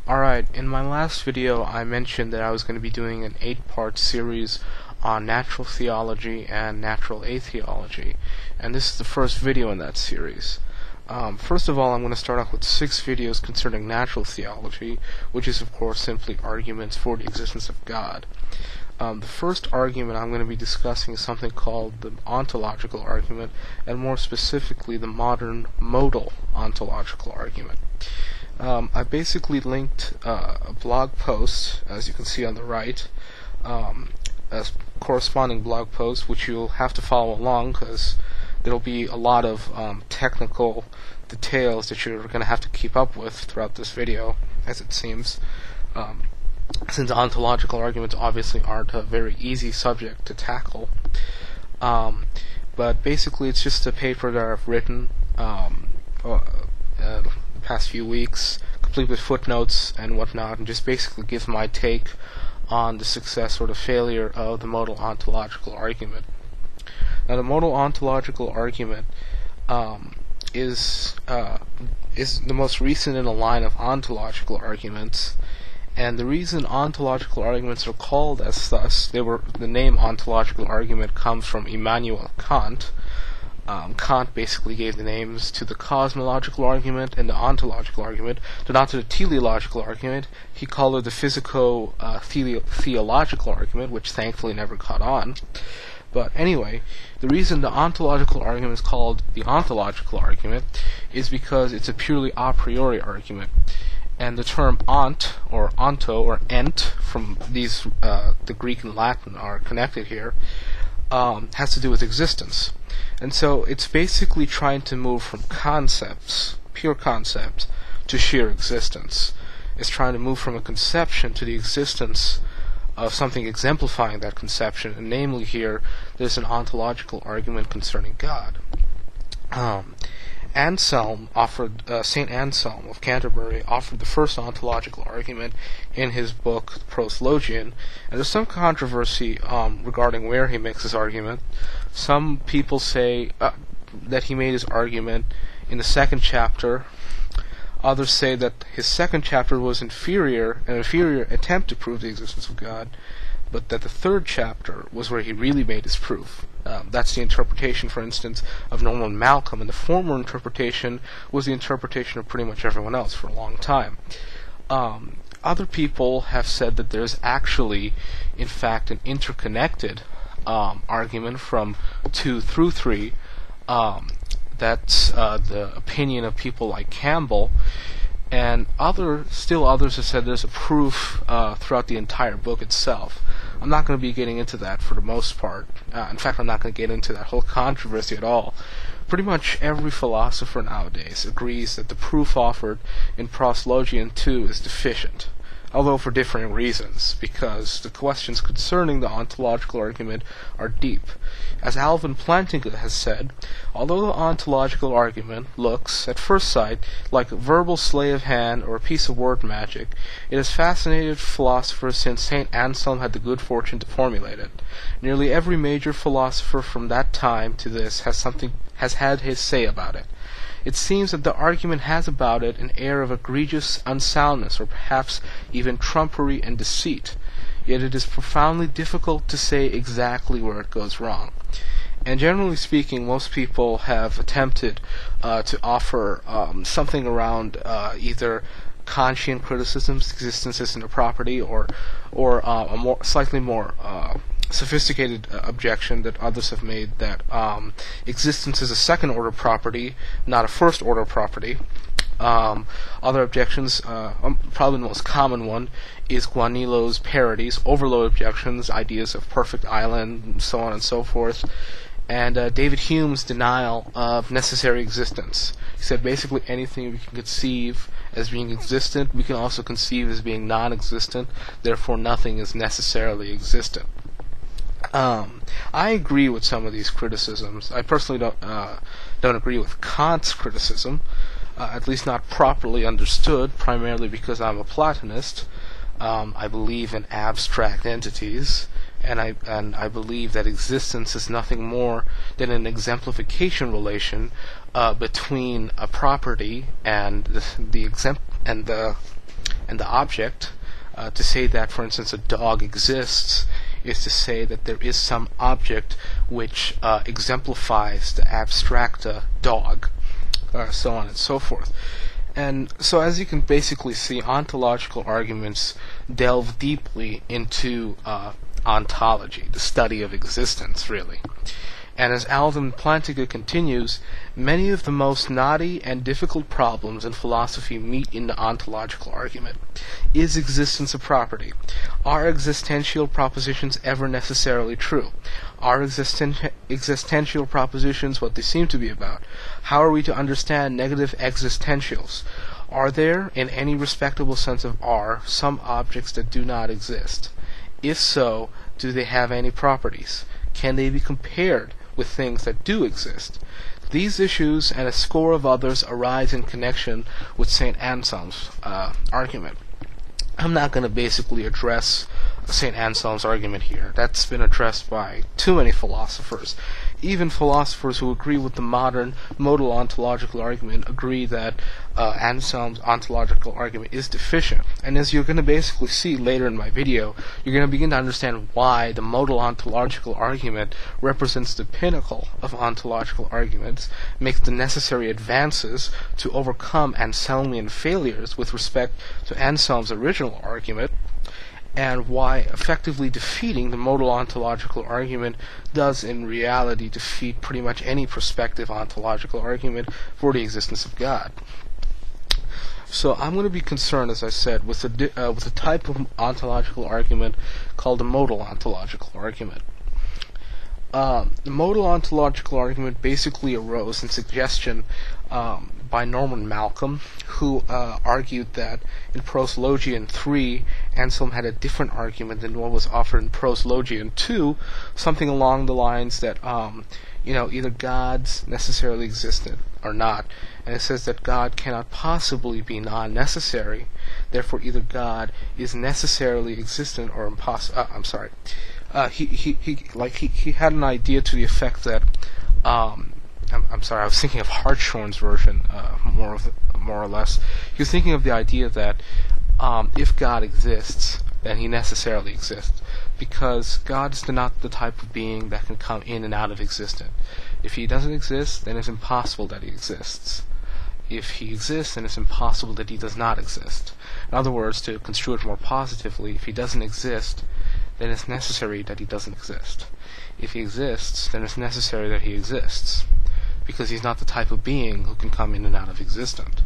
Alright, in my last video I mentioned that I was going to be doing an 8-part series on natural theology and natural atheology, and this is the first video in that series. First of all, I'm going to start off with 6 videos concerning natural theology, which is of course simply arguments for the existence of God. The first argument I'm going to be discussing is something called the ontological argument, and more specifically the modern modal ontological argument. I basically linked a blog post, as you can see on the right, a corresponding blog post, which you'll have to follow along because there'll be a lot of technical details that you're going to have to keep up with throughout this video, as it seems, since ontological arguments obviously aren't a very easy subject to tackle. But basically it's just a paper that I've written the past few weeks, complete with footnotes and whatnot, and just basically gives my take on the success or the failure of the modal ontological argument. Now, the modal ontological argument is the most recent in a line of ontological arguments, and the reason ontological arguments are called as such, the name ontological argument comes from Immanuel Kant. Kant basically gave the names to the cosmological argument and the ontological argument, but not to the teleological argument. He called it the physico-theological argument, which thankfully never caught on. But anyway, the reason the ontological argument is called the ontological argument is because it's a purely a priori argument. And the term ont, or onto, or ent, from these, the Greek and Latin are connected here, has to do with existence. And so it's basically trying to move from concepts, pure concepts, to sheer existence. It's trying to move from a conception to the existence of something exemplifying that conception, and namely here, there's an ontological argument concerning God. Saint Anselm of Canterbury offered the first ontological argument in his book Theology, and there's some controversy regarding where he makes his argument. Some people say that he made his argument in the second chapter. Others say that his second chapter was an inferior attempt to prove the existence of God, but that the third chapter was where he really made his proof. That's the interpretation, for instance, of Norman Malcolm, and the former interpretation was the interpretation of pretty much everyone else for a long time. Other people have said that there's actually, in fact, an interconnected argument from 2 through 3. That's the opinion of people like Campbell, and still others have said there's a proof throughout the entire book itself. I'm not going to be getting into that for the most part. In fact, I'm not going to get into that whole controversy at all. Pretty much every philosopher nowadays agrees that the proof offered in Proslogian 2 is deficient, although for differing reasons, because the questions concerning the ontological argument are deep. As Alvin Plantinga has said, although the ontological argument looks, at first sight, like a verbal sleight of hand or a piece of word magic, it has fascinated philosophers since St. Anselm had the good fortune to formulate it. Nearly every major philosopher from that time to this has had his say about it. It seems that the argument has about it an air of egregious unsoundness, or perhaps even trumpery and deceit, yet it is profoundly difficult to say exactly where it goes wrong. And generally speaking, most people have attempted to offer something around either Kantian criticisms, existence isn't a property, or a slightly more sophisticated objection that others have made, that existence is a second-order property, not a first-order property. Other objections, probably the most common one, is Guanilo's parodies, overload objections, ideas of perfect island, and so on and so forth, and David Hume's denial of necessary existence. He said basically anything we can conceive as being existent, we can also conceive as being non-existent, therefore nothing is necessarily existent. I agree with some of these criticisms. I personally don't agree with Kant's criticism, at least not properly understood, primarily because I'm a Platonist. I believe in abstract entities, and I believe that existence is nothing more than an exemplification relation between a property and the and the object. To say that, for instance, a dog exists is to say that there is some object which exemplifies the abstract dog, so on and so forth. And so, as you can basically see, ontological arguments delve deeply into ontology, the study of existence, really. And as Alvin Plantinga continues, many of the most knotty and difficult problems in philosophy meet in the ontological argument. Is existence a property? Are existential propositions ever necessarily true? Are existential propositions what they seem to be about? How are we to understand negative existentials? Are there, in any respectable sense of R, some objects that do not exist? If so, do they have any properties? Can they be compared with things that do exist? These issues and a score of others arise in connection with St. Anselm's argument. I'm not going to basically address St. Anselm's argument here. That's been addressed by too many philosophers. Even philosophers who agree with the modern modal ontological argument agree that Anselm's ontological argument is deficient. And as you're going to basically see later in my video, you're going to begin to understand why the modal ontological argument represents the pinnacle of ontological arguments, makes the necessary advances to overcome Anselmian failures with respect to Anselm's original argument, and why effectively defeating the modal ontological argument does in reality defeat pretty much any prospective ontological argument for the existence of God. So I'm going to be concerned, as I said, with a type of ontological argument called the modal ontological argument. The modal ontological argument basically arose in suggestion by Norman Malcolm, who argued that in Proslogian 3, Anselm had a different argument than what was offered in Proslogian 2, something along the lines that, either gods necessarily existed or not. And it says that God cannot possibly be non-necessary, therefore either God is necessarily existent or impossible. He had an idea to the effect that I'm sorry, I was thinking of Hartshorne's version, more or less. He was thinking of the idea that if God exists, then he necessarily exists, because God is not the type of being that can come in and out of existence. If he doesn't exist, then it's impossible that he exists. If he exists, then it's impossible that he does not exist. In other words, to construe it more positively, if he doesn't exist, then it's necessary that he doesn't exist. If he exists, then it's necessary that he exists, because he's not the type of being who can come in and out of existence.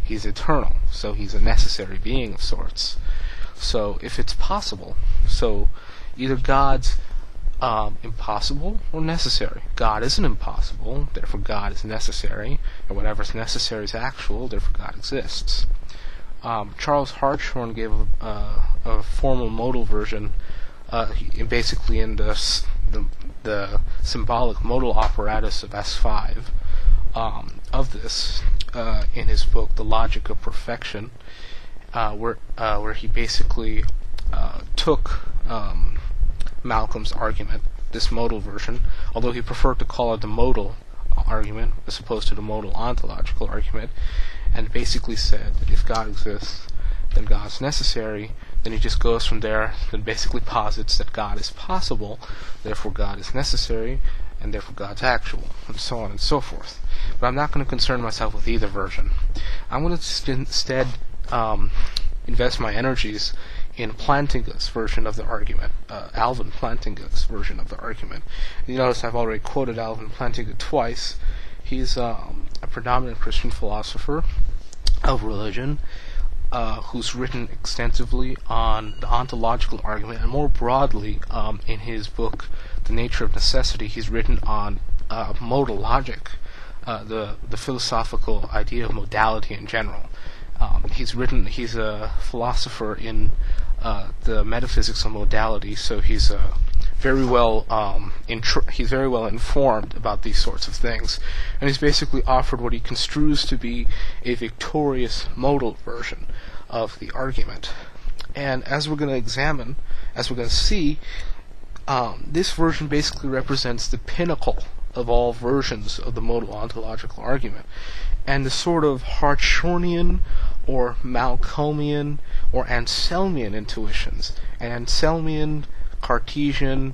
He's eternal, so he's a necessary being of sorts. So if it's possible, so either God's impossible or necessary. God isn't impossible, therefore God is necessary, and whatever's necessary is actual, therefore God exists. Charles Hartshorne gave a formal modal version, basically in the symbolic modal apparatus of S5 of this, in his book The Logic of Perfection, where he basically took Malcolm's argument, this modal version, although he preferred to call it the modal argument as opposed to the modal ontological argument, and basically said that if God exists, then God's necessary. Then he just goes from there, then basically posits that God is possible, therefore God is necessary, and therefore God's actual, and so on and so forth. But I'm not going to concern myself with either version. I'm going to instead invest my energies in Plantinga's version of the argument, Alvin Plantinga's version of the argument. You notice I've already quoted Alvin Plantinga twice. He's a predominant Christian philosopher of religion, who's written extensively on the ontological argument, and more broadly, in his book, The Nature of Necessity, he's written on modal logic, the philosophical idea of modality in general. He's a philosopher in the metaphysics of modality, so he's very well informed about these sorts of things, and he's basically offered what he construes to be a victorious modal version of the argument. And as we're going to examine, as we're going to see, this version basically represents the pinnacle of all versions of the modal ontological argument. And the sort of Hartshornian or Malcolmian or Anselmian intuitions, and Anselmian, Cartesian,